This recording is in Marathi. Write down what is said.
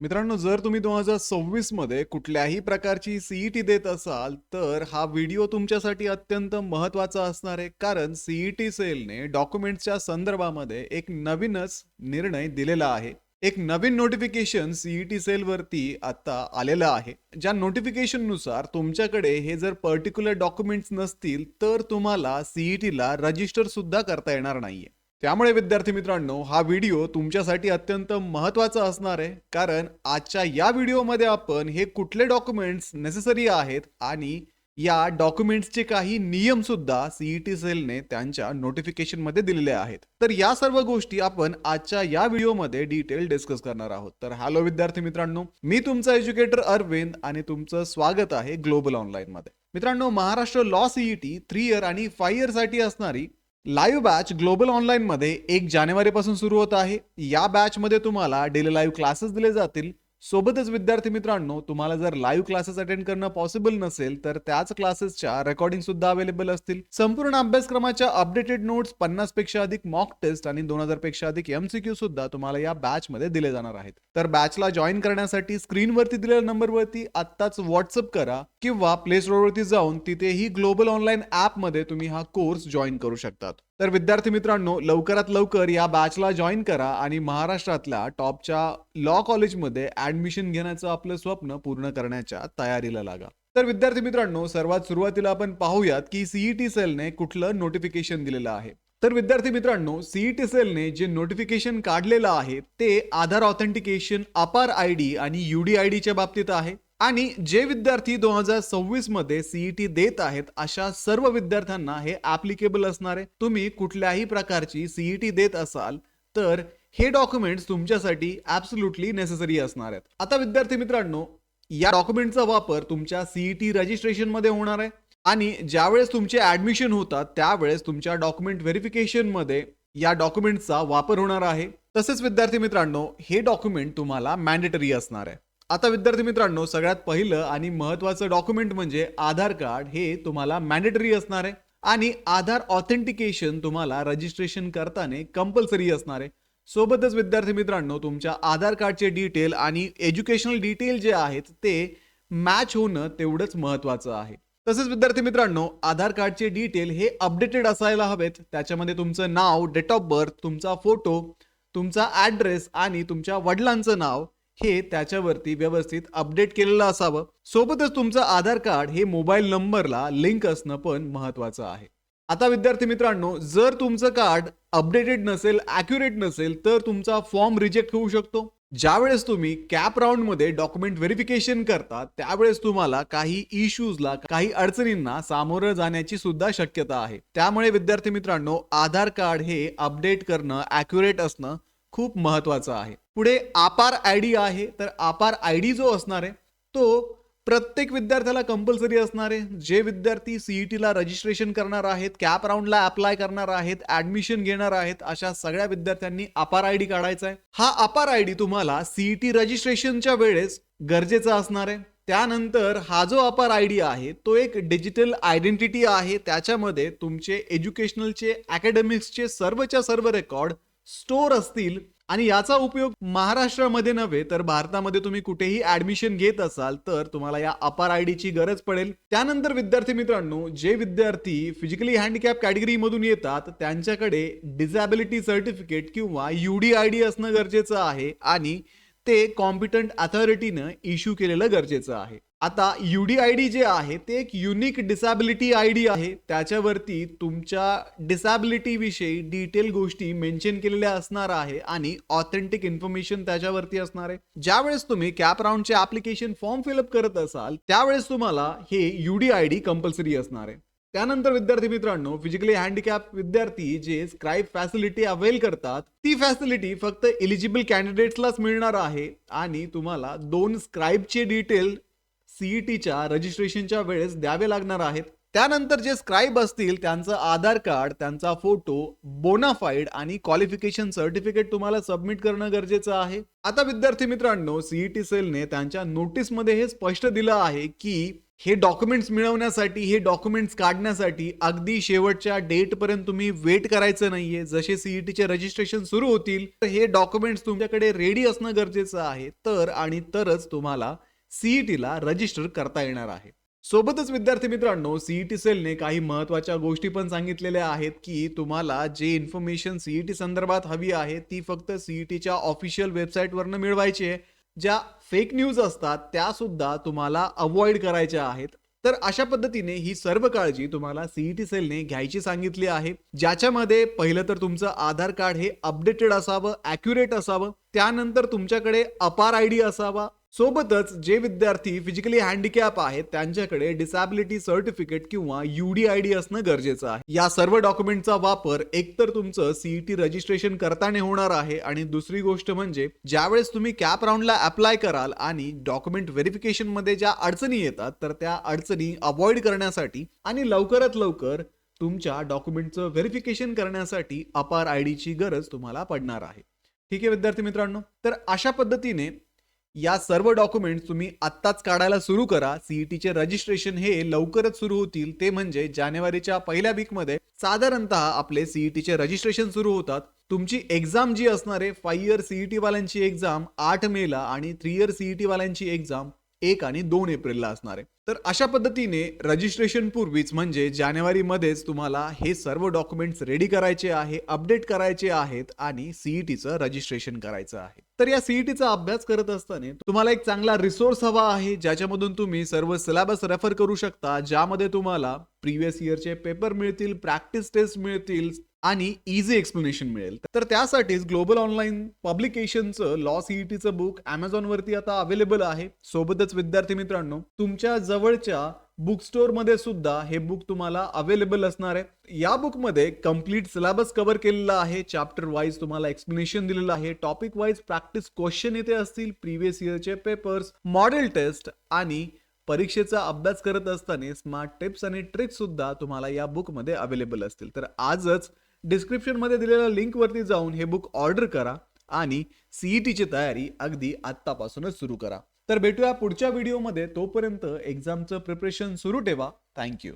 मित्रांनो, जर तुम्ही 2026 मध्ये कुठल्याही प्रकारची सीईटी देत असाल, तर हा व्हिडिओ तुमच्यासाठी अत्यंत महत्त्वाचा असणार आहे. कारण सीईटी सेलने डॉक्युमेंट्सच्या संदर्भामध्ये एक नवीनच निर्णय दिलेला आहे. एक नवीन नोटिफिकेशन सीईटी सेलवरती आता आलेलं आहे. ज्या नोटिफिकेशननुसार तुमच्याकडे हे जर पर्टिक्युलर डॉक्युमेंट्स नसतील, तर तुम्हाला सीईटीला रजिस्टर सुद्धा करता येणार नाहीये. त्यामुळे विद्यार्थी मित्रांनो, हा व्हिडिओ तुमच्यासाठी अत्यंत महत्त्वाचा असणार आहे. कारण आजच्या या व्हिडिओमध्ये आपण हे कुठले डॉक्युमेंट्स नेसेसरी आहेत आणि या डॉक्युमेंट्सचे काही नियम सुद्धा सीईटी सेलने त्यांच्या नोटिफिकेशनमध्ये दिलेले आहेत. तर या सर्व गोष्टी आपण आजच्या या व्हिडिओमध्ये डिटेल डिस्कस करणार आहोत. तर हॅलो विद्यार्थी मित्रांनो, मी तुमचा एज्युकेटर अरविंद आणि तुमचं स्वागत आहे ग्लोबल ऑनलाईन मध्ये. मित्रांनो, महाराष्ट्र लॉ सीईटी 3 इयर आणि 5 इयर साठी असणारी लाईव्ह बॅच ग्लोबल ऑनलाईन मध्ये 1 जानेवारीपासून सुरू होत आहे. या बॅच मध्ये तुम्हाला डेली लाईव्ह क्लासेस दिले जातील. सोबतच विद्यार्थी मित्रांनो, तुम्हाला जर लाईव्ह क्लासेस अटेंड करणं पॉसिबल नसेल तर त्याच क्लासेसच्या रेकॉर्डिंग सुद्धा अवेलेबल असतील. संपूर्ण अभ्यासक्रमाच्या अपडेटेड नोट्स, 50 पेक्षा अधिक मॉक टेस्ट आणि 2000 पेक्षा अधिक एमसीक्यू सुद्धा तुम्हाला या बॅच मध्ये दिले जाणार आहेत. तर बॅचला जॉईन करण्यासाठी स्क्रीनवरती दिलेल्या नंबरवरती आत्ताच व्हॉट्सअप करा किंवा प्ले स्टोअरवरती जाऊन तिथेही ग्लोबल ऑनलाईन ऍप मध्ये तुम्ही हा कोर्स जॉईन करू शकतात. तर विद्यार्थी मित्रांनो, लवकरात लवकर या बॅचला जॉईन करा आणि महाराष्ट्रातल्या टॉपच्या लॉ कॉलेजमध्ये ऍडमिशन घेण्याचं आपलं स्वप्न पूर्ण करण्याच्या तयारीला लागा. तर विद्यार्थी मित्रांनो, सर्वात सुरुवातीला आपण पाहूयात की सीईटी सेलने कुठलं नोटिफिकेशन दिलेलं आहे. तर विद्यार्थी मित्रांनो, सीईटी सेलने जे नोटिफिकेशन काढलेलं आहे ते आधार ऑथेंटिकेशन, अपार आयडी आणि यूडीआयडीच्या बाबतीत आहे. आणि जे विद्यार्थी 2026 मध्ये सीईटी देत आहेत अशा सर्व विद्यार्थ्यांना हे ऍप्लिकेबल असणार आहे. तुम्ही कुठल्याही प्रकारची सीईटी देत असाल तर हे डॉक्युमेंट्स तुमच्यासाठी ऍब्सोल्युटली नेसेसरी असणार आहेत. आता विद्यार्थी मित्रांनो, या डॉक्युमेंटचा वापर तुमच्या सीईटी रजिस्ट्रेशन मध्ये होणार आहे आणि ज्यावेळेस तुमचे ऍडमिशन होतात त्यावेळेस तुमच्या डॉक्युमेंट व्हेरिफिकेशन मध्ये या डॉक्युमेंटचा वापर होणार आहे. तसेच विद्यार्थी मित्रांनो, हे डॉक्युमेंट तुम्हाला मॅन्डेटरी असणार आहे. आता विद्यार्थी मित्रांनो, सगळ्यात पहिलं आणि महत्त्वाचं डॉक्युमेंट म्हणजे आधार कार्ड. हे तुम्हाला मॅन्डेटरी असणार आहे आणि आधार ऑथेंटिकेशन तुम्हाला रजिस्ट्रेशन करताना कंपल्सरी असणार आहे. सोबतच विद्यार्थी मित्रांनो, तुमच्या आधार कार्डचे डिटेल आणि एज्युकेशनल डिटेल जे आहेत ते मॅच होणं तेवढंच महत्त्वाचं आहे. तसेच विद्यार्थी मित्रांनो, आधार कार्डचे डिटेल हे अपडेटेड असायला हवेत. त्याच्यामध्ये तुमचं नाव, डेट ऑफ बर्थ, तुमचा फोटो, तुमचा ऍड्रेस आणि तुमच्या वडिलांचं नाव हे त्याच्यावरती व्यवस्थित अपडेट केलेलं असावं. सोबतच तुमचं आधार कार्ड हे मोबाईल नंबरला लिंक असणं पण महत्वाचं आहे. आता विद्यार्थी मित्रांनो, जर तुमचं कार्ड अपडेटेड नसेल, ॲक्युरेट नसेल तर तुमचा फॉर्म रिजेक्ट होऊ शकतो. ज्यावेळेस तुम्ही कॅप राऊंड मध्ये डॉक्युमेंट व्हेरिफिकेशन करता त्यावेळेस तुम्हाला काही इश्यूजला, काही अडचणींना सामोरं जाण्याची सुद्धा शक्यता आहे. त्यामुळे विद्यार्थी मित्रांनो, आधार कार्ड हे अपडेट करणं, ॲक्युरेट असणं खूप महत्वाचं आहे. पुढे अपार आयडी आहे. तर अपार आयडी जो असणार आहे तो प्रत्येक विद्यार्थ्याला कंपल्सरी असणार आहे. जे विद्यार्थी सीईटीला रजिस्ट्रेशन करणार आहेत, कॅप राऊंडला अप्लाय करणार आहेत, ऍडमिशन घेणार आहेत, अशा सगळ्या विद्यार्थ्यांनी अपार आयडी काढायचा आहे. हा अपार आयडी तुम्हाला सीईटी रजिस्ट्रेशनच्या वेळेस गरजेचा असणार आहे. त्यानंतर हा जो अपार आयडी आहे तो एक डिजिटल आयडेंटिटी आहे. त्याच्यामध्ये तुमचे एज्युकेशनलचे, अकॅडमिक्सचे सर्वच्या सर्व रेकॉर्ड स्टोअर असतील आणि याचा उपयोग महाराष्ट्रामध्ये नव्हे तर भारतामध्ये तुम्ही कुठेही ऍडमिशन घेत असाल तर तुम्हाला या अपार आयडीची गरज पडेल. त्यानंतर विद्यार्थी मित्रांनो, जे विद्यार्थी फिजिकली हँडिकॅप कॅटेगरी मधून येतात त्यांच्याकडे डिसॅबिलिटी सर्टिफिकेट किंवा यूडीआयडी असणं गरजेचं आहे आणि ते कॉम्पिटंट अथॉरिटीनं इश्यू केलेलं गरजेचं आहे. आता यूडीआयडी जे आहे ते एक युनिक डिसॅबिलिटी आयडी आहे. त्याच्यावरती तुमच्या डिसॅबिलिटी विषयी डिटेल गोष्टी मेन्शन केलेल्या असणार आहे आणि ऑथेंटिक इन्फॉर्मेशन त्याच्यावरती असणार आहे. ज्यावेळेस तुम्ही कॅप राऊंडचे ऍप्लिकेशन फॉर्म फिलअप करत असाल त्यावेळेस तुम्हाला हे यूडीआयडी कंपल्सरी असणार आहे. त्यानंतर विद्यार्थी मित्रांनो, फिजिकली हँडिकॅप विद्यार्थी जे स्क्राईब फॅसिलिटी अवेल करतात ती फॅसिलिटी फक्त एलिजिबल कॅन्डिडेट्सलाच मिळणार आहे आणि तुम्हाला 2 स्क्राईबचे डिटेल सीईटीच्या रजिस्ट्रेशनच्या वेळेस द्यावे लागणार आहेत. त्यानंतर जे स्क्राईब असतील त्यांचं आधार कार्ड, त्यांचा फोटो, बोनाफाईड आणि क्वालिफिकेशन सर्टिफिकेट तुम्हाला सबमिट करणं गरजेचं आहे. आता विद्यार्थी मित्रांनो, सीईटी सेलने त्यांच्या नोटीसमध्ये हे स्पष्ट दिलं आहे की हे डॉक्युमेंट्स मिळवण्यासाठी, हे डॉक्युमेंट्स काढण्यासाठी अगदी शेवटच्या डेटपर्यंत तुम्ही वेट करायचं नाहीये. जसे सीईटीचे रजिस्ट्रेशन सुरू होतील, तर हे डॉक्युमेंट्स तुमच्याकडे रेडी असणं गरजेचं आहे. तरच तुम्हाला सीईटीला रजिस्टर करता येणार आहे. सोबतच विद्यार्थी मित्रांनो, सीईटी सेलने काही महत्त्वाच्या गोष्टी पण सांगितलेल्या आहेत, की तुम्हाला जे इन्फॉर्मेशन सीईटी संदर्भात हवी आहे, ती फक्त सीईटीच्या ऑफिशियल वेबसाईटवरनं मिळवायची आहे. ज्या फेक न्यूज असतात त्या सुद्धा तुम्हाला अवॉइड करायच्या आहेत. तर अशा पद्धतीने ही सर्व काळजी तुम्हाला सीईटी सेलने घ्यायची सांगितली आहे. ज्याच्यामध्ये पहिलं तर तुमचं आधार कार्ड हे अपडेटेड असावं, ॲक्युरेट असावं. त्यानंतर तुमच्याकडे अपार आयडी असावा. सोबतच जे विद्यार्थी फिजिकली हँडिकॅप आहेत त्यांच्याकडे डिसॅबिलिटी सर्टिफिकेट किंवा UDID असणं गरजेचं आहे. या सर्व डॉक्युमेंटचा वापर एकतर तुमचं सीईटी रजिस्ट्रेशन करताना होणार आहे आणि दुसरी गोष्ट म्हणजे ज्यावेळेस तुम्ही कॅप राऊंडला अप्लाय कराल आणि डॉक्युमेंट व्हेरिफिकेशन मध्ये ज्या अडचणी येतात तर त्या अडचणी अवॉइड करण्यासाठी आणि लवकरात लवकर तुमच्या डॉक्युमेंटचं व्हेरिफिकेशन करण्यासाठी अपार आयडीची गरज तुम्हाला पडणार आहे. ठीक आहे विद्यार्थी मित्रांनो, तर अशा पद्धतीने या सर्व डॉक्युमेंट्स तुम्ही आत्ताच काढायला सुरू करा. सीईटीचे रजिस्ट्रेशन हे लवकरच सुरू होतील. ते म्हणजे जानेवारीच्या पहिल्या वीकमध्ये साधारणतः आपले सीईटीचे रजिस्ट्रेशन सुरू होतात. तुमची एक्झाम जी असणार आहे 5 इयर सीईटी वाल्यांची एक्झाम 8 मेला आणि 3 इयर सीईटी वाल्यांची एक्झाम 1 आणि 2 एप्रिलला असणार आहे. तर अशा पद्धतीने रजिस्ट्रेशन पूर्वीच म्हणजे जानेवारीमध्येच तुम्हाला हे सर्व डॉक्युमेंट्स रेडी करायचे आहे, अपडेट करायचे आहेत आणि सीईटीचं रजिस्ट्रेशन करायचं आहे. तर या सीईटीचा अभ्यास करत असताना तुम्हाला एक चांगला रिसोर्स हवा आहे, ज्याच्यामधून तुम्ही सर्व सिलेबस रेफर करू शकता, ज्यामध्ये तुम्हाला प्रिव्हियस इयरचे पेपर मिळतील, प्रॅक्टिस टेस्ट मिळतील आणि इझी एक्सप्लेनेशन मिळेल. तर त्यासाठीच ग्लोबल ऑनलाईन पब्लिकेशनचं लॉ सीईटीचं बुक Amazon वरती आता अवेलेबल आहे. सोबतच विद्यार्थी मित्रांनो, तुमच्या जवळच्या बुक स्टोअर मध्ये सुद्धा हे बुक तुम्हाला अवेलेबल असणार आहे. या बुक मध्ये कंप्लीट सिलेबस कव्हर केलेला आहे. चॅप्टर वाईज तुम्हाला एक्सप्लेनेशन दिलेलं आहे. टॉपिक वाईज प्रॅक्टिस क्वेश्चन इथे असतील, प्रिव्हियस इयरचे पेपर्स, मॉडेल टेस्ट आणि परीक्षेचा अभ्यास करत असताना स्मार्ट टिप्स आणि ट्रिक्स सुद्धा तुम्हाला या बुक मध्ये अवेलेबल असतील. तर आजच डिस्क्रिप्शन मध्ये दिलेल्या लिंक वरती जाऊन हे बुक ऑर्डर करा आणि सीईटीची तयारी अगदी आत्तापासूनच सुरू करा. तर भेटूया पुढच्या व्हिडिओमध्ये. तोपर्यंत एक्झामचं प्रिपरेशन सुरू ठेवा. थँक्यू.